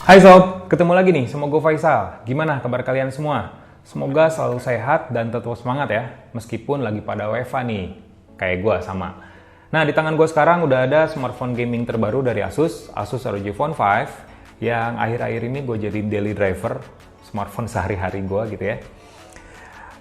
Hai sob, ketemu lagi nih sama gue Faisal. Gimana kabar kalian semua? Semoga selalu sehat dan tetap semangat ya, meskipun lagi pada WFA nih, kayak gue sama. Nah, di tangan gue sekarang udah ada smartphone gaming terbaru dari Asus ROG Phone 5, yang akhir-akhir ini gue jadi daily driver smartphone sehari-hari gue gitu ya.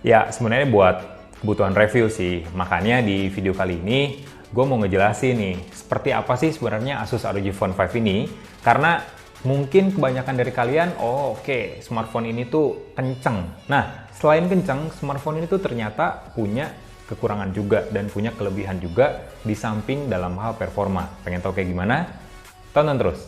Ya, sebenarnya buat kebutuhan review sih, makanya di video kali ini gue mau ngejelasin nih, seperti apa sih sebenarnya Asus ROG Phone 5 ini, karena mungkin kebanyakan dari kalian, oke, smartphone ini tuh kenceng. Nah, selain kenceng, smartphone ini tuh ternyata punya kekurangan juga dan punya kelebihan juga di samping dalam hal performa. Pengen tahu kayak gimana? Tonton terus.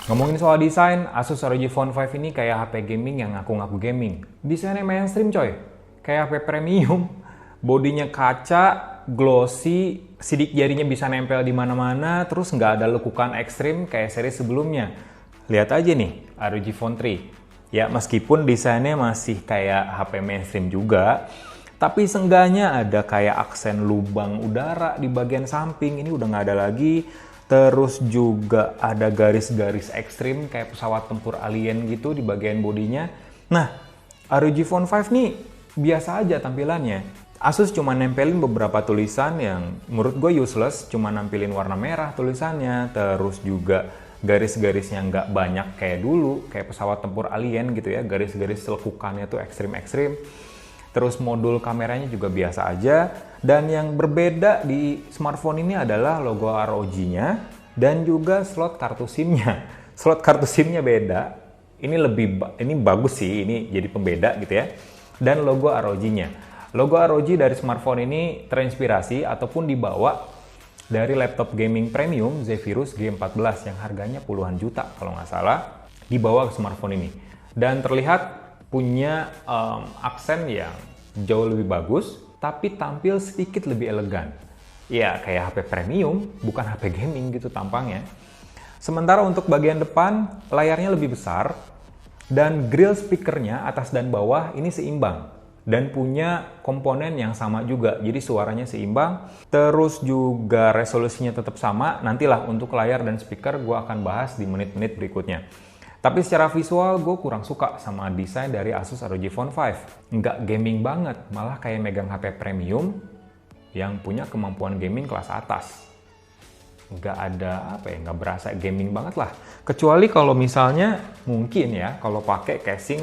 Ngomongin soal desain, Asus ROG Phone 5 ini kayak HP gaming yang ngaku-ngaku gaming. Desainnya mainstream coy, kayak HP premium. Bodinya kaca, glossy, sidik jarinya bisa nempel di mana-mana, terus nggak ada lekukan ekstrim kayak seri sebelumnya. Lihat aja nih, ROG Phone 3. Ya, meskipun desainnya masih kayak HP mainstream juga, tapi seenggaknya ada kayak aksen lubang udara di bagian samping, ini udah nggak ada lagi. Terus juga ada garis-garis ekstrim kayak pesawat tempur alien gitu di bagian bodinya. Nah, ROG Phone 5 nih biasa aja tampilannya. Asus cuma nempelin beberapa tulisan yang menurut gue useless, cuma nampilin warna merah tulisannya, terus juga garis-garisnya nggak banyak kayak dulu, kayak pesawat tempur alien gitu ya, garis-garis lekukannya tuh ekstrim-ekstrim. Terus modul kameranya juga biasa aja. Dan yang berbeda di smartphone ini adalah logo ROG-nya dan juga slot kartu SIM-nya. Slot kartu SIM-nya beda. Ini bagus sih, ini jadi pembeda gitu ya. Dan logo ROG-nya. Logo ROG dari smartphone ini terinspirasi ataupun dibawa dari laptop gaming premium Zephyrus G14 yang harganya puluhan juta kalau nggak salah, dibawa ke smartphone ini. Dan terlihat punya aksen yang jauh lebih bagus, tapi tampil sedikit lebih elegan. Ya, kayak HP premium, bukan HP gaming gitu tampangnya. Sementara untuk bagian depan, layarnya lebih besar, dan grill speakernya atas dan bawah ini seimbang. Dan punya komponen yang sama juga, jadi suaranya seimbang. Terus juga resolusinya tetap sama, nantilah untuk layar dan speaker gue akan bahas di menit-menit berikutnya. Tapi secara visual gue kurang suka sama desain dari Asus ROG Phone 5. Nggak gaming banget, malah kayak megang HP premium yang punya kemampuan gaming kelas atas. Nggak berasa gaming banget lah. Kecuali kalau misalnya mungkin ya, kalau pakai casing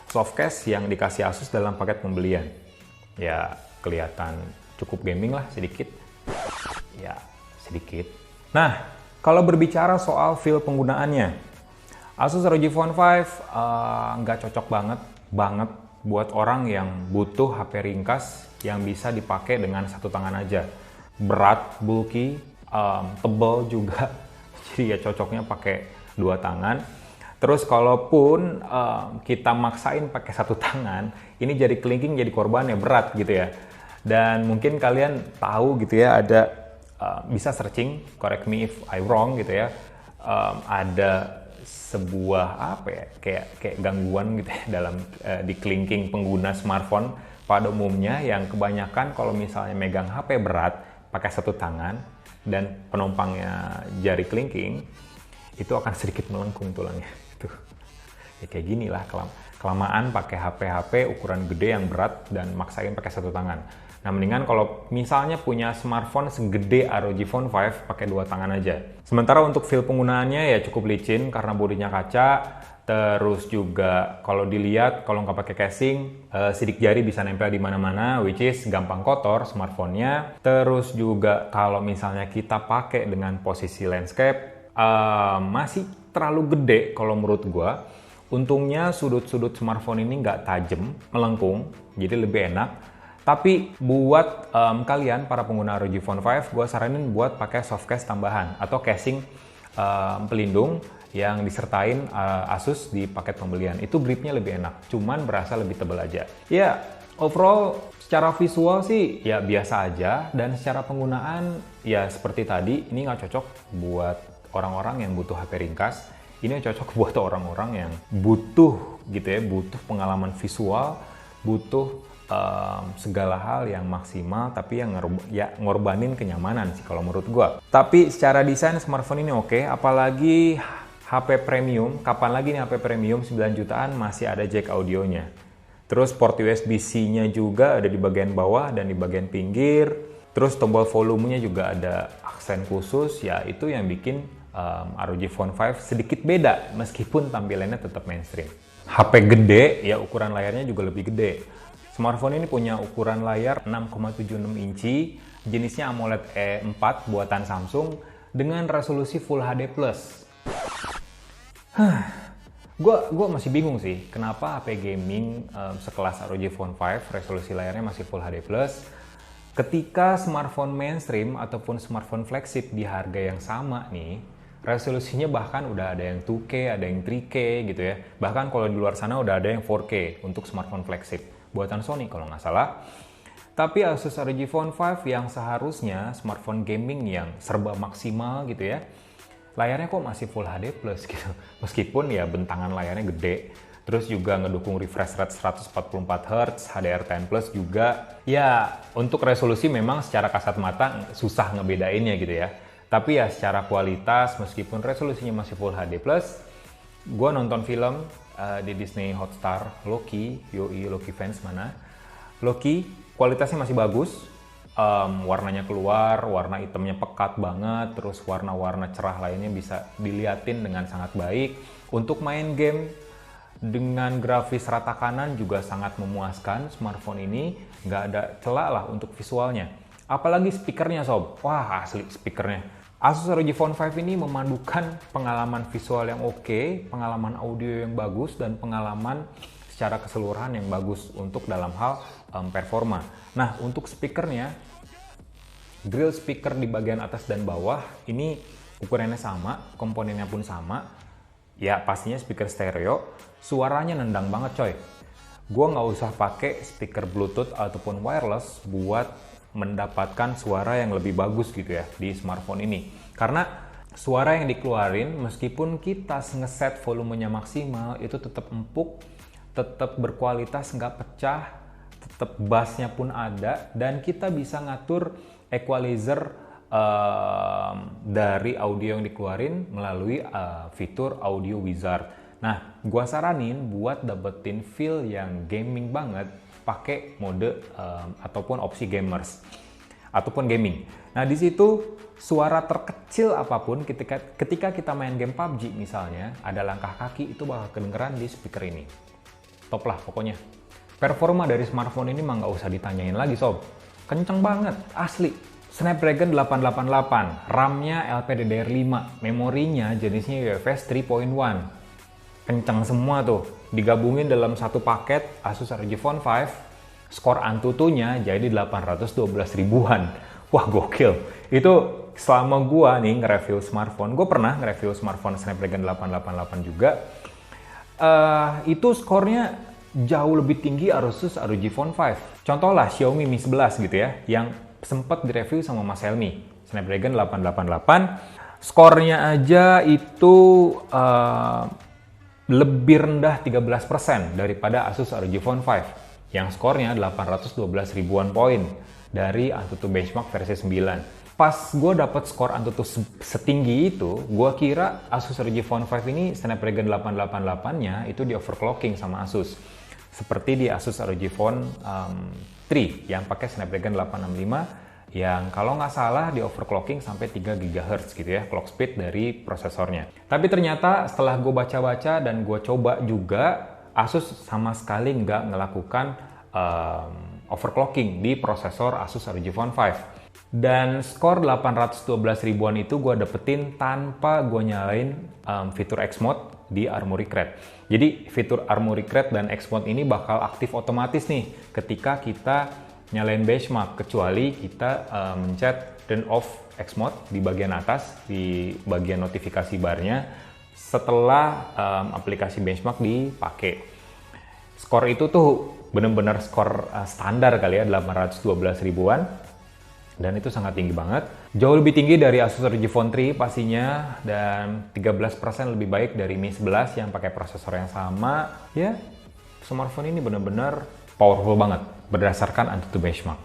soft case yang dikasih Asus dalam paket pembelian. Ya kelihatan cukup gaming lah sedikit. Ya sedikit. Nah, kalau berbicara soal feel penggunaannya, Asus ROG Phone 5 nggak cocok banget buat orang yang butuh HP ringkas yang bisa dipakai dengan satu tangan aja. Berat, bulky, tebal juga, jadi ya cocoknya pakai dua tangan. Terus kalaupun kita maksain pakai satu tangan, ini jadi kelingking, jadi korbannya berat gitu ya. Dan mungkin kalian tahu gitu ya, ada bisa searching, correct me if I wrong gitu ya, ada sebuah kayak gangguan gitu ya dalam di kelingking pengguna smartphone pada umumnya, yang kebanyakan kalau misalnya megang HP berat pakai satu tangan dan penumpangnya jari kelingking, itu akan sedikit melengkung tulangnya itu. Ya kayak gini lah, kelamaan pakai HP ukuran gede yang berat dan maksain pakai satu tangan. Nah, mendingan kalau misalnya punya smartphone segede ROG Phone 5, pakai dua tangan aja. Sementara untuk feel penggunaannya ya cukup licin karena bodinya kaca. Terus juga kalau dilihat, kalau nggak pakai casing, sidik jari bisa nempel di mana-mana, which is gampang kotor smartphone-nya. Terus juga kalau misalnya kita pakai dengan posisi landscape, masih terlalu gede kalau menurut gua. Untungnya sudut-sudut smartphone ini nggak tajam, melengkung, jadi lebih enak. Tapi buat kalian para pengguna ROG Phone 5, gue saranin buat pakai softcase tambahan atau casing pelindung yang disertain Asus di paket pembelian. Itu gripnya lebih enak, cuman berasa lebih tebal aja. Ya, overall secara visual sih ya biasa aja, dan secara penggunaan ya seperti tadi, ini nggak cocok buat orang-orang yang butuh HP ringkas. Ini cocok buat orang-orang yang butuh gitu ya, butuh pengalaman visual butuh segala hal yang maksimal, tapi yang ngorbanin kenyamanan sih kalau menurut gua. Tapi secara desain smartphone ini oke, apalagi HP premium. Kapan lagi nih HP premium 9 jutaan masih ada jack audionya. Terus port USB-C-nya juga ada di bagian bawah dan di bagian pinggir. Terus tombol volumenya juga ada aksen khusus, ya itu yang bikin ROG Phone 5 sedikit beda meskipun tampilannya tetap mainstream. HP gede, ya ukuran layarnya juga lebih gede. Smartphone ini punya ukuran layar 6,76 inci, jenisnya AMOLED E4 buatan Samsung dengan resolusi Full HD+. Gue masih bingung sih, kenapa HP gaming sekelas ROG Phone 5 resolusi layarnya masih Full HD+, ketika smartphone mainstream ataupun smartphone flagship di harga yang sama nih, resolusinya bahkan udah ada yang 2K, ada yang 3K gitu ya. Bahkan kalau di luar sana udah ada yang 4K untuk smartphone flagship buatan Sony kalau nggak salah. Tapi Asus ROG Phone 5 yang seharusnya smartphone gaming yang serba maksimal gitu ya, layarnya kok masih Full HD Plus gitu. Meskipun ya bentangan layarnya gede, terus juga ngedukung refresh rate 144 Hz, HDR10 Plus juga. Ya untuk resolusi memang secara kasat mata susah ngebedainnya gitu ya. Tapi ya secara kualitas meskipun resolusinya masih Full HD Plus, gue nonton film di Disney Hotstar Loki, yoi Loki fans mana? Loki kualitasnya masih bagus, warnanya keluar, warna hitamnya pekat banget, terus warna-warna cerah lainnya bisa diliatin dengan sangat baik. Untuk main game dengan grafis rata kanan juga sangat memuaskan. Smartphone ini nggak ada celah lah untuk visualnya. Apalagi speakernya sob, wah asli speakernya. Asus ROG Phone 5 ini memadukan pengalaman visual yang oke, pengalaman audio yang bagus, dan pengalaman secara keseluruhan yang bagus untuk dalam hal performa. Nah, untuk speakernya, grill speaker di bagian atas dan bawah ini ukurannya sama, komponennya pun sama. Ya, pastinya speaker stereo, suaranya nendang banget coy. Gua nggak usah pakai speaker Bluetooth ataupun wireless buat mendapatkan suara yang lebih bagus gitu ya di smartphone ini. Karena suara yang dikeluarin meskipun kita ngeset volumenya maksimal itu tetap empuk, tetap berkualitas, nggak pecah, tetap bassnya pun ada, dan kita bisa ngatur equalizer dari audio yang dikeluarin melalui fitur Audio Wizard. Nah, gua saranin buat dapetin feel yang gaming banget, pakai mode ataupun opsi gamers ataupun gaming. Nah, di situ suara terkecil apapun ketika kita main game PUBG misalnya, ada langkah kaki itu bakal kedengeran di speaker ini. Top lah pokoknya. Performa dari smartphone ini mah nggak usah ditanyain lagi sob. Kenceng banget, asli. Snapdragon 888, RAM-nya LPDDR5, memorinya jenisnya UFS 3.1. Kencang semua tuh, digabungin dalam satu paket Asus ROG Phone 5, skor Antutunya jadi 812 ribuan. Wah gokil. Itu selama gua nih nge-review smartphone, gue pernah nge-review smartphone Snapdragon 888 juga. Itu skornya jauh lebih tinggi Asus ROG Phone 5. Contoh lah Xiaomi Mi 11 gitu ya, yang sempat direview sama Mas Helmi. Snapdragon 888, skornya aja itu lebih rendah 13% daripada Asus ROG Phone 5 yang skornya 812 ribuan poin dari Antutu Benchmark versi 9. Pas gue dapet skor Antutu setinggi itu, gue kira Asus ROG Phone 5 ini Snapdragon 888-nya itu di overclocking sama Asus. Seperti di Asus ROG Phone 3 yang pakai Snapdragon 865 yang kalau nggak salah di overclocking sampai 3 GHz gitu ya, clock speed dari prosesornya. Tapi ternyata setelah gue baca-baca dan gue coba juga, Asus sama sekali nggak melakukan overclocking di prosesor Asus ROG Phone 5. Dan skor 812 ribuan itu gue dapetin tanpa gue nyalain fitur X Mode di Armoury Crate. Jadi fitur Armoury Crate dan X Mode ini bakal aktif otomatis nih ketika kita nyalain benchmark, kecuali kita mencet turn off X Mode di bagian atas, di bagian notifikasi barnya setelah aplikasi benchmark dipakai. Skor itu tuh bener-bener skor standar kali ya, 812 ribuan, dan itu sangat tinggi banget. Jauh lebih tinggi dari Asus ROG Phone 3 pastinya, dan 13% lebih baik dari Mi 11 yang pakai prosesor yang sama. Ya, smartphone ini bener-bener powerful banget berdasarkan AnTuTu benchmark.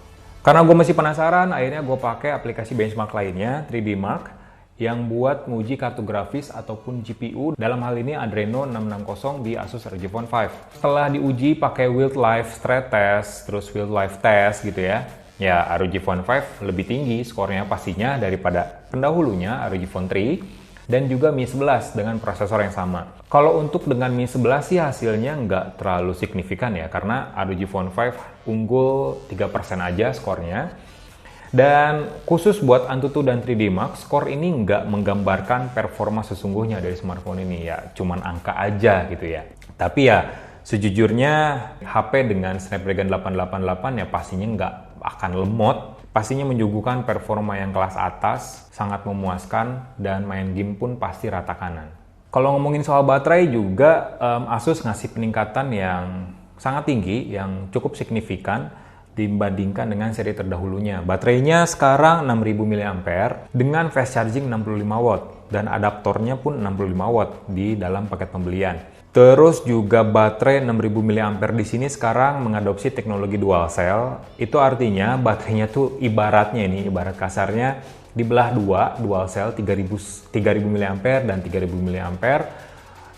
Karena gue masih penasaran, akhirnya gue pakai aplikasi benchmark lainnya, 3D Mark, yang buat nguji kartu grafis ataupun GPU, dalam hal ini Adreno 660 di Asus ROG Phone 5. Setelah diuji pakai wildlife stress test, terus wildlife test gitu ya, ROG Phone 5 lebih tinggi skornya pastinya daripada pendahulunya ROG Phone 3 dan juga Mi 11 dengan prosesor yang sama. Kalau untuk dengan Mi 11 sih hasilnya nggak terlalu signifikan ya, karena ROG Phone 5 unggul 3% aja skornya. Dan khusus buat AnTuTu dan 3D Mark, skor ini nggak menggambarkan performa sesungguhnya dari smartphone ini ya, cuman angka aja gitu ya. Tapi ya sejujurnya HP dengan Snapdragon 888 ya pastinya nggak akan lemot, pastinya menyuguhkan performa yang kelas atas, sangat memuaskan, dan main game pun pasti rata kanan. Kalau ngomongin soal baterai juga, Asus ngasih peningkatan yang sangat tinggi, yang cukup signifikan dibandingkan dengan seri terdahulunya. Baterainya sekarang 6000 mAh dengan fast charging 65 watt dan adaptornya pun 65 watt di dalam paket pembelian. Terus juga baterai 6000 mAh di sini sekarang mengadopsi teknologi dual cell. Itu artinya baterainya tuh ibarat kasarnya dibelah dua, dual cell 3000 mAh dan 3000 mAh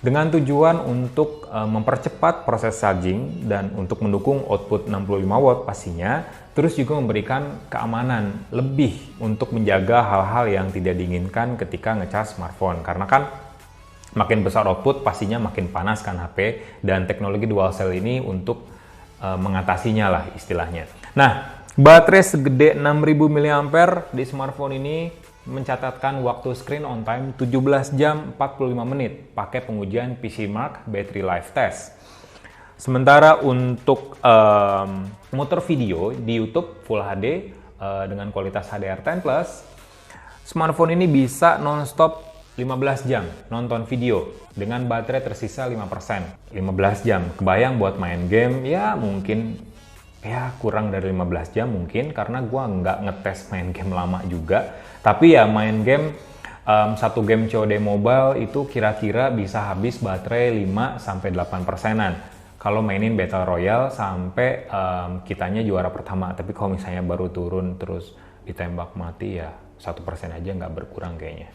dengan tujuan untuk mempercepat proses charging dan untuk mendukung output 65 watt pastinya, terus juga memberikan keamanan lebih untuk menjaga hal-hal yang tidak diinginkan ketika ngecas smartphone. Karena kan makin besar output pastinya makin panas kan HP, dan teknologi dual cell ini untuk mengatasinya lah istilahnya. Nah, baterai segede 6000 mAh di smartphone ini mencatatkan waktu screen on time 17 jam 45 menit pakai pengujian PCMark Battery Life Test. Sementara untuk motor video di YouTube Full HD dengan kualitas HDR10+, smartphone ini bisa nonstop 15 jam nonton video dengan baterai tersisa 5%. 15 jam, kebayang buat main game ya mungkin ya kurang dari 15 jam mungkin, karena gua nggak ngetes main game lama juga. Tapi ya main game, satu game COD mobile itu kira-kira bisa habis baterai 5-8%-an. Kalau mainin Battle Royale sampai kitanya juara pertama. Tapi kalau misalnya baru turun terus ditembak mati ya 1% aja nggak berkurang kayaknya.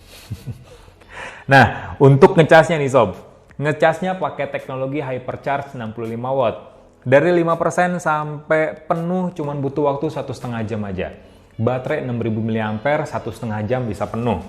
Nah, untuk ngecasnya nih sob. Ngecasnya pakai teknologi Hypercharge 65 watt. Dari 5% sampai penuh cuman butuh waktu 1,5 jam aja. Baterai 6000 mAh 1,5 jam bisa penuh.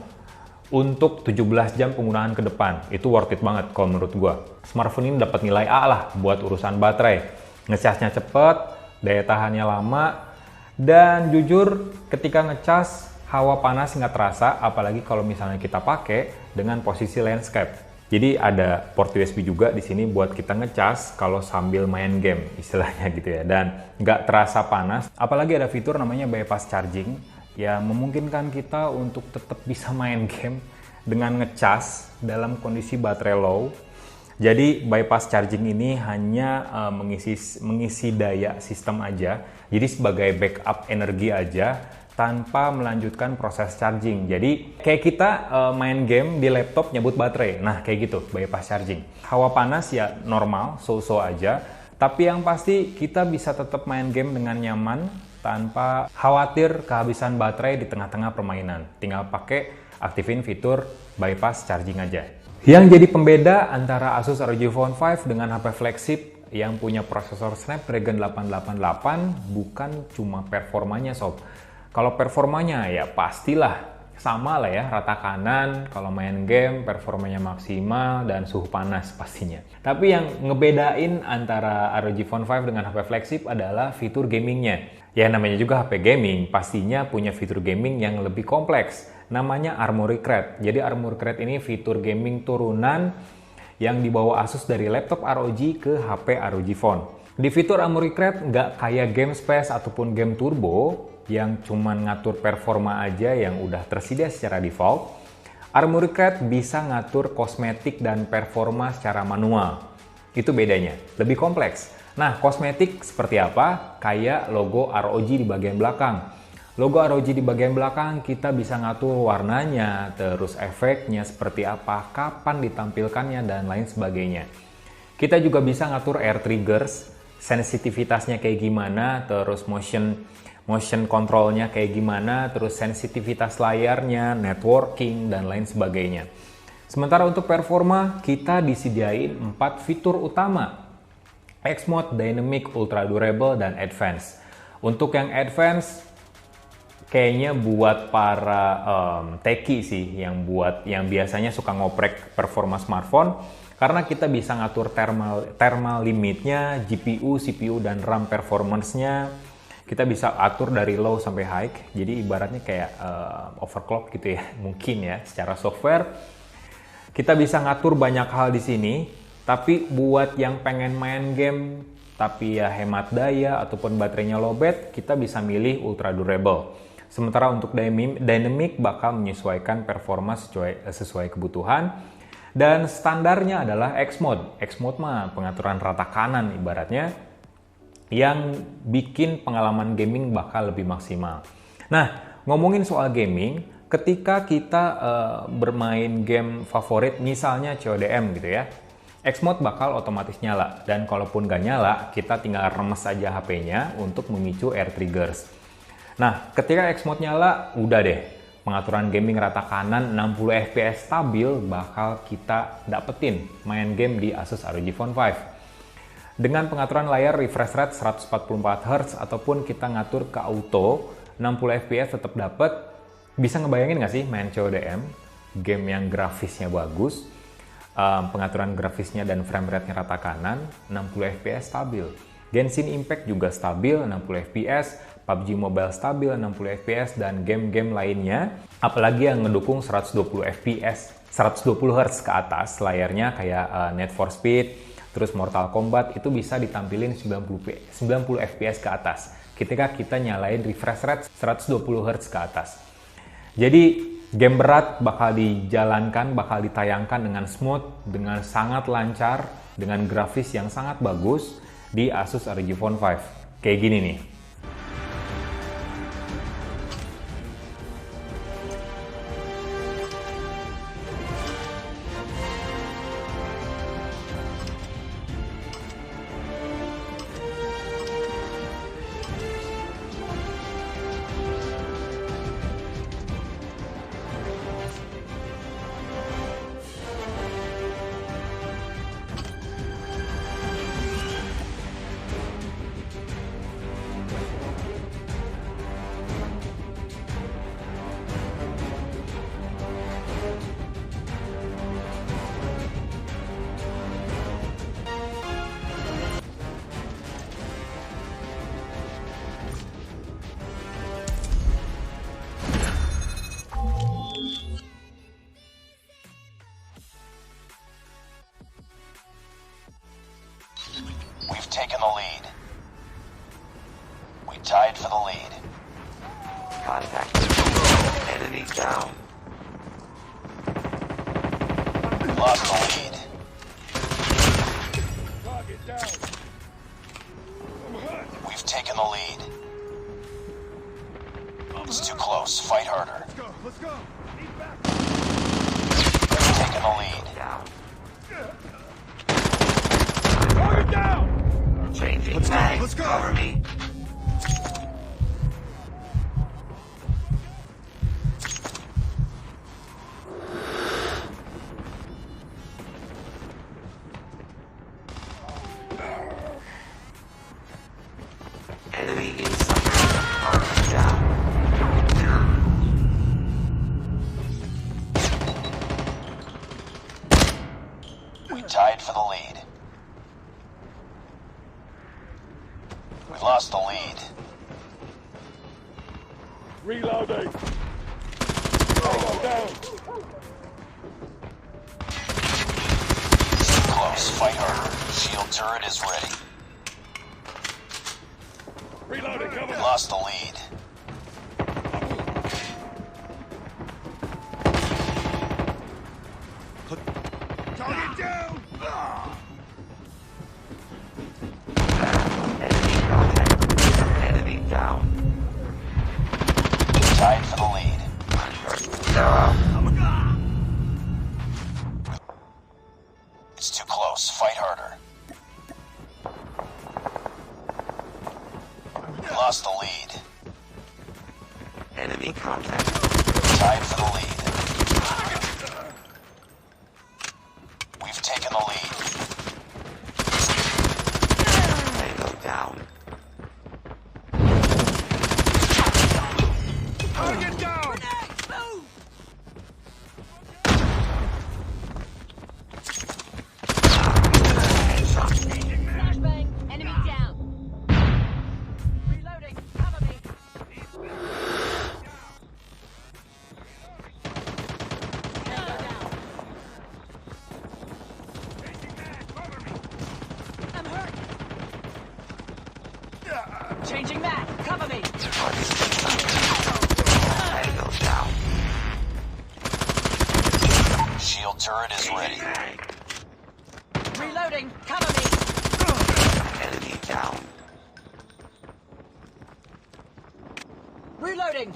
Untuk 17 jam penggunaan ke depan, itu worth it banget kalau menurut gua. Smartphone ini dapat nilai A lah buat urusan baterai. Ngecasnya cepet, daya tahannya lama, dan jujur ketika ngecas hawa panas nggak terasa, apalagi kalau misalnya kita pakai dengan posisi landscape. Jadi ada port USB juga di sini buat kita ngecas kalau sambil main game istilahnya gitu ya, dan nggak terasa panas. Apalagi ada fitur namanya bypass charging yang memungkinkan kita untuk tetap bisa main game dengan ngecas dalam kondisi baterai low. Jadi bypass charging ini hanya mengisi daya sistem aja, jadi sebagai backup energi aja tanpa melanjutkan proses charging. Jadi kayak kita main game di laptop nyebut baterai. Nah kayak gitu bypass charging. Hawa panas ya normal, so-so aja. Tapi yang pasti kita bisa tetap main game dengan nyaman tanpa khawatir kehabisan baterai di tengah-tengah permainan. Tinggal pakai aktifin fitur bypass charging aja. Yang jadi pembeda antara Asus ROG Phone 5 dengan HP flagship yang punya prosesor Snapdragon 888 bukan cuma performanya sob. Kalau performanya ya pastilah sama lah ya, rata kanan. Kalau main game performanya maksimal dan suhu panas pastinya. Tapi yang ngebedain antara ROG Phone 5 dengan HP flagship adalah fitur gamingnya. Ya namanya juga HP gaming, pastinya punya fitur gaming yang lebih kompleks. Namanya Armoury Crate. Jadi Armoury Crate ini fitur gaming turunan yang dibawa Asus dari laptop ROG ke HP ROG Phone. Di fitur Armoury Crate nggak kayak Game Space ataupun Game Turbo yang cuman ngatur performa aja yang udah tersedia secara default. Armoury Crate bisa ngatur kosmetik dan performa secara manual. Itu bedanya, lebih kompleks. Nah, kosmetik seperti apa? Kayak logo ROG di bagian belakang. Logo ROG di bagian belakang kita bisa ngatur warnanya, terus efeknya seperti apa, kapan ditampilkannya, dan lain sebagainya. Kita juga bisa ngatur air triggers, sensitivitasnya kayak gimana, terus motion controlnya kayak gimana, terus sensitivitas layarnya, networking, dan lain sebagainya. Sementara untuk performa, kita disediain 4 fitur utama: X-Mode, Dynamic, Ultra Durable, dan Advanced. Untuk yang Advanced, kayaknya buat para techie sih, yang biasanya suka ngoprek performa smartphone, karena kita bisa ngatur thermal limitnya, GPU, CPU, dan RAM performance-nya. Kita bisa atur dari low sampai high, jadi ibaratnya kayak overclock gitu ya, mungkin ya secara software. Kita bisa ngatur banyak hal di sini, tapi buat yang pengen main game tapi ya hemat daya ataupun baterainya lowbat, kita bisa milih Ultra Durable. Sementara untuk Dynamic bakal menyesuaikan performa sesuai kebutuhan, dan standarnya adalah X-Mode. X-Mode mah pengaturan rata kanan ibaratnya, yang bikin pengalaman gaming bakal lebih maksimal. Nah, ngomongin soal gaming, ketika kita bermain game favorit, misalnya CODM gitu ya, X-Mode bakal otomatis nyala, dan kalaupun nggak nyala, kita tinggal remes aja HP-nya untuk memicu air triggers. Nah, ketika X-Mode nyala, udah deh, pengaturan gaming rata kanan 60 fps stabil bakal kita dapetin main game di Asus ROG Phone 5. Dengan pengaturan layar refresh rate 144 Hz ataupun kita ngatur ke auto, 60 fps tetap dapet. Bisa ngebayangin nggak sih main CODM, game yang grafisnya bagus, pengaturan grafisnya dan frame rate-nya rata kanan, 60 fps stabil. Genshin Impact juga stabil 60 fps, PUBG Mobile stabil 60 fps, dan game-game lainnya, apalagi yang ngedukung 120 fps, 120 Hz ke atas layarnya kayak Need for Speed, terus Mortal Kombat, itu bisa ditampilin 90 fps ke atas ketika kita nyalain refresh rate 120 Hz ke atas. Jadi game berat bakal dijalankan, bakal ditayangkan dengan smooth, dengan sangat lancar, dengan grafis yang sangat bagus di Asus ROG Phone 5. Kayak gini nih. We've taken the lead. We tied for the lead. Contact. Enemy down. Lost the lead. Target down. We've taken the lead. It's too close. Fight harder. Let's go. Let's go. We've taken the lead. Down. Target down. Changing mag. Let's go. Cover me. Enemy inside. Target down. We tied for the lead. We lost the lead. Reloading. Down. Too close. Fight harder. Shield turret is ready. Reloading. We lost the lead. Target down. Enemy contact. Enemy down. Tied for the lead. It's too close. Fight harder. lost the lead. Enemy contact. Tied for the lead. We've taken the lead. Tango down. Target down! Flashbang. Enemy down. Reloading. Cover me. Tango down. I'm hurt. Changing mag. Cover me. Tango down. Shield turret is ready. Reloading. Cover me. Enemy down. Reloading.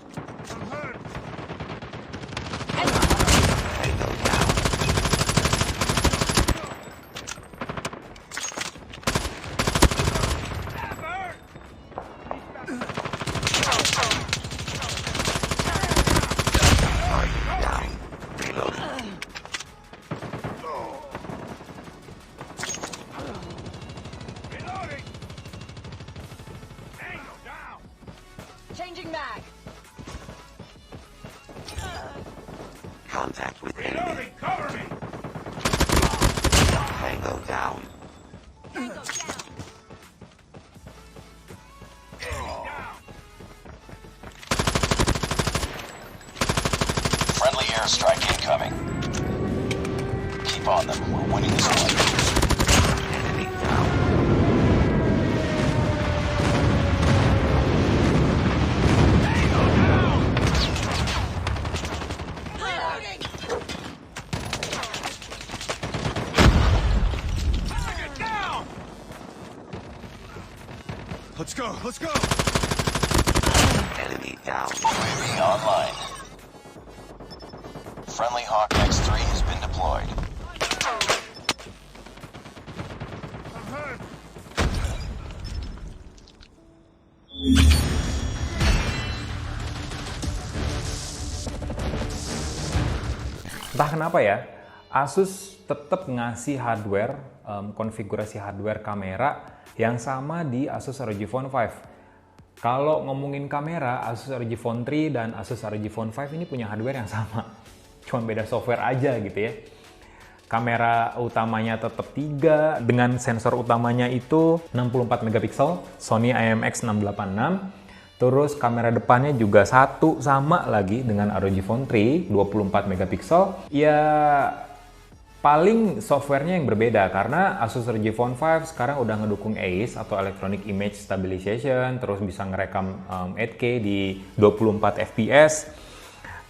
Tango down. Target down. Reloading. Changing mag. Contact with enemy. Tango down. Tango down. Friendly airstrike incoming. Keep on them. We're winning this one. Enemy down. Reloading. Let's go, let's go! Enemy down. UAV online. Friendly Hawk X3 has been deployed. Entah kenapa ya, Asus tetap ngasih hardware, konfigurasi hardware kamera yang sama di Asus ROG Phone 5. Kalau ngomongin kamera, Asus ROG Phone 3 dan Asus ROG Phone 5 ini punya hardware yang sama. Cuma beda software aja gitu ya. Kamera utamanya tetap 3 dengan sensor utamanya itu 64 megapiksel Sony IMX686. Terus kamera depannya juga satu sama lagi dengan ROG Phone 3 24 megapiksel. Ya paling softwarenya yang berbeda karena Asus ROG Phone 5 sekarang udah ngedukung AIS atau Electronic Image Stabilization, terus bisa ngerekam 8K di 24 fps.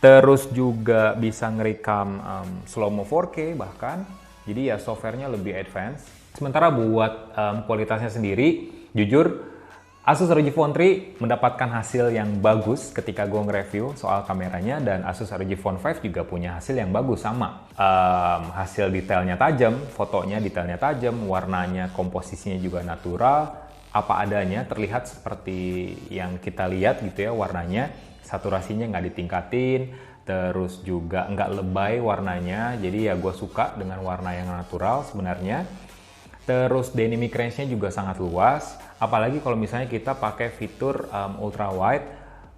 Terus juga bisa ngerekam slow-mo 4K bahkan. Jadi ya softwarenya lebih advance. Sementara buat kualitasnya sendiri, jujur Asus ROG Phone 3 mendapatkan hasil yang bagus ketika gue nge-review soal kameranya, dan Asus ROG Phone 5 juga punya hasil yang bagus sama. Hasil detailnya tajam, fotonya detailnya tajam, warnanya, komposisinya juga natural, apa adanya, terlihat seperti yang kita lihat gitu ya warnanya. Saturasinya nggak ditingkatin, terus juga nggak lebay warnanya, jadi ya gue suka dengan warna yang natural sebenarnya. Terus dynamic range-nya juga sangat luas, apalagi kalau misalnya kita pakai fitur ultra wide,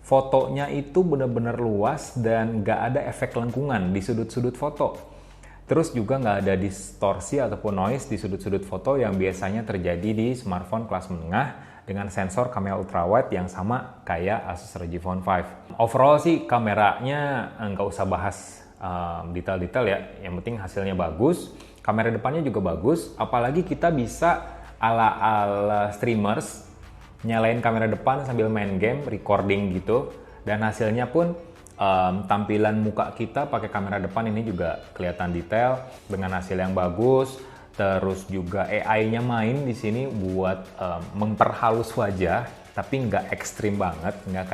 fotonya itu benar-benar luas dan nggak ada efek lengkungan di sudut-sudut foto. Terus juga nggak ada distorsi ataupun noise di sudut-sudut foto yang biasanya terjadi di smartphone kelas menengah dengan sensor kamera ultrawide yang sama kayak Asus ROG Phone 5. Overall sih kameranya nggak usah bahas detail-detail ya, yang penting hasilnya bagus. Kamera depannya juga bagus, apalagi kita bisa ala-ala streamers nyalain kamera depan sambil main game, recording gitu, dan hasilnya pun tampilan muka kita pakai kamera depan ini juga kelihatan detail dengan hasil yang bagus. Terus juga AI-nya main di sini buat memperhalus wajah, tapi nggak ekstrim banget, nggak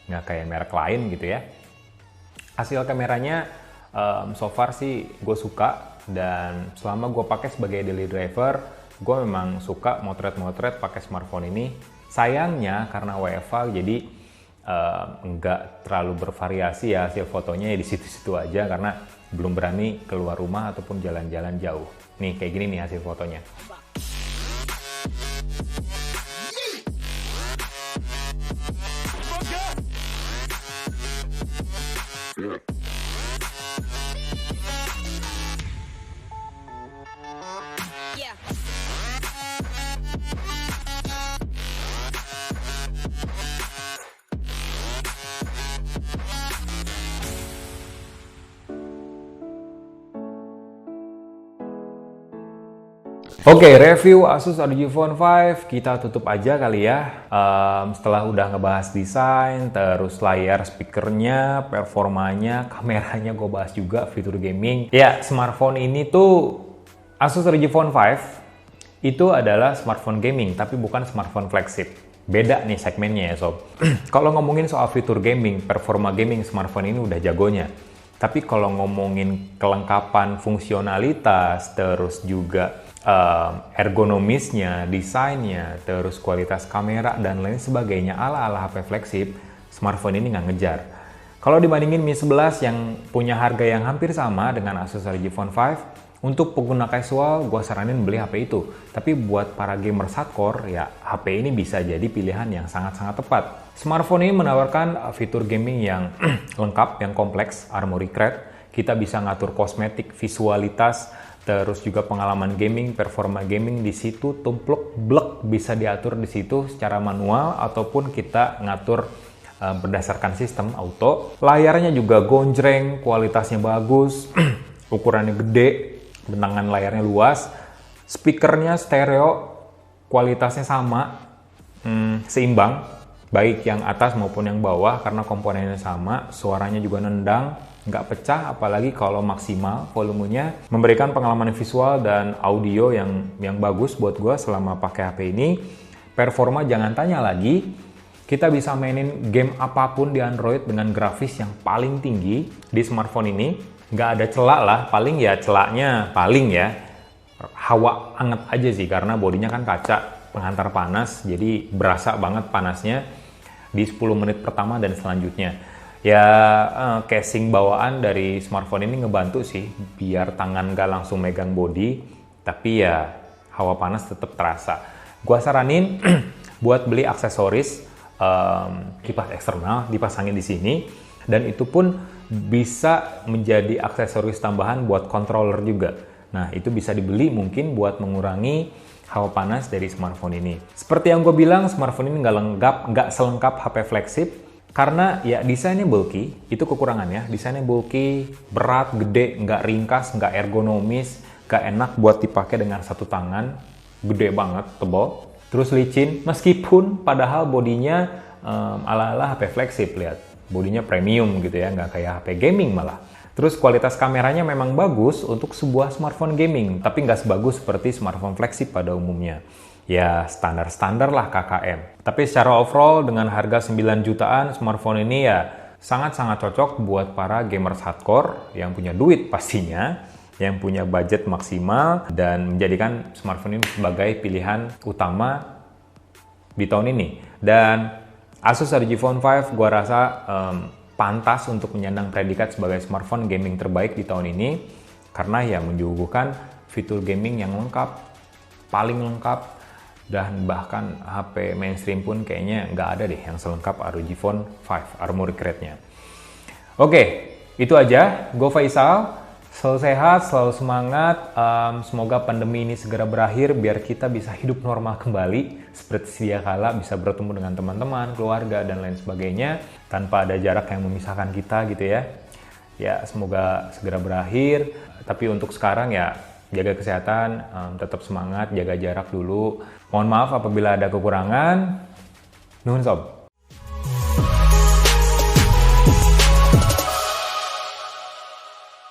kayak merek lain gitu ya. Hasil kameranya so far sih gue suka, dan selama gue pakai sebagai daily driver, gue memang suka motret-motret pakai smartphone ini Sayangnya karena WFA jadi nggak terlalu bervariasi ya hasil fotonya, ya di situ-situ aja karena belum berani keluar rumah ataupun jalan-jalan jauh. Nih kayak gini nih hasil fotonya. Yeah. Oke, review Asus ROG Phone 5 kita tutup aja kali ya. Setelah udah ngebahas desain, terus layar speakernya, performanya, kameranya gue bahas juga, fitur gaming. Ya, smartphone ini tuh Asus ROG Phone 5 itu adalah smartphone gaming, tapi bukan smartphone flagship. Beda nih segmennya ya sob. Kalau ngomongin soal fitur gaming, performa gaming, smartphone ini udah jagonya. Tapi kalau ngomongin kelengkapan fungsionalitas, terus juga ergonomisnya, desainnya, terus kualitas kamera dan lain sebagainya ala-ala HP flagship, smartphone ini nggak ngejar. Kalau dibandingin Mi 11 yang punya harga yang hampir sama dengan Asus ROG Phone 5, untuk pengguna casual gue saranin beli HP itu. Tapi buat para gamer hardcore, ya HP ini bisa jadi pilihan yang sangat-sangat tepat. Smartphone ini menawarkan fitur gaming yang lengkap, yang kompleks, Armoury Crate. Kita bisa ngatur kosmetik, visualitas, terus juga pengalaman gaming, performa gaming di situ, tumplek, blek bisa diatur di situ secara manual ataupun kita ngatur berdasarkan sistem auto. Layarnya juga gonjreng, kualitasnya bagus, ukurannya gede, bentangan layarnya luas, speakernya stereo, kualitasnya sama, seimbang, baik yang atas maupun yang bawah karena komponennya sama, suaranya juga nendang, nggak pecah, apalagi kalau maksimal volumenya, memberikan pengalaman visual dan audio yang bagus buat gue selama pakai HP ini. Performa jangan tanya lagi, kita bisa mainin game apapun di Android dengan grafis yang paling tinggi di smartphone ini. Nggak ada celak lah, paling ya celaknya paling ya hawa anget aja sih karena bodinya kan kaca penghantar panas, jadi berasa banget panasnya di 10 menit pertama dan selanjutnya. Ya casing bawaan dari smartphone ini ngebantu sih biar tangan gak langsung megang body, tapi ya hawa panas tetap terasa. Gua saranin buat beli aksesoris kipas eksternal dipasangin di sini, dan itu pun bisa menjadi aksesoris tambahan buat controller juga. Nah itu bisa dibeli mungkin buat mengurangi hawa panas dari smartphone ini. Seperti yang gue bilang, smartphone ini nggak selengkap HP flagship. Karena ya desainnya bulky, itu kekurangannya. Desainnya bulky, berat, gede, nggak ringkas, nggak ergonomis, nggak enak buat dipakai dengan satu tangan. Gede banget, tebal. Terus licin, meskipun padahal bodinya ala-ala HP flagship, lihat. Bodinya premium gitu ya, nggak kayak HP gaming malah. Terus kualitas kameranya memang bagus untuk sebuah smartphone gaming, tapi nggak sebagus seperti smartphone flagship pada umumnya. Ya standar-standar lah KKM. Tapi secara overall dengan harga 9 jutaan, smartphone ini ya sangat-sangat cocok buat para gamers hardcore yang punya duit pastinya, yang punya budget maksimal, dan menjadikan smartphone ini sebagai pilihan utama di tahun ini. Dan Asus ROG Phone 5 gua rasa pantas untuk menyandang predikat sebagai smartphone gaming terbaik di tahun ini karena ya menyuguhkan fitur gaming yang lengkap, paling lengkap, dan bahkan HP mainstream pun kayaknya nggak ada deh yang selengkap ROG Phone 5 Armoury Crate-nya. Oke, itu aja. Gue Faisal, selalu sehat, selalu semangat. Semoga pandemi ini segera berakhir biar kita bisa hidup normal kembali seperti sedia kala, bisa bertemu dengan teman-teman, keluarga, dan lain sebagainya tanpa ada jarak yang memisahkan kita gitu ya. Ya, semoga segera berakhir. Tapi untuk sekarang ya jaga kesehatan, tetap semangat, jaga jarak dulu. Mohon maaf apabila ada kekurangan. Nuhun sob.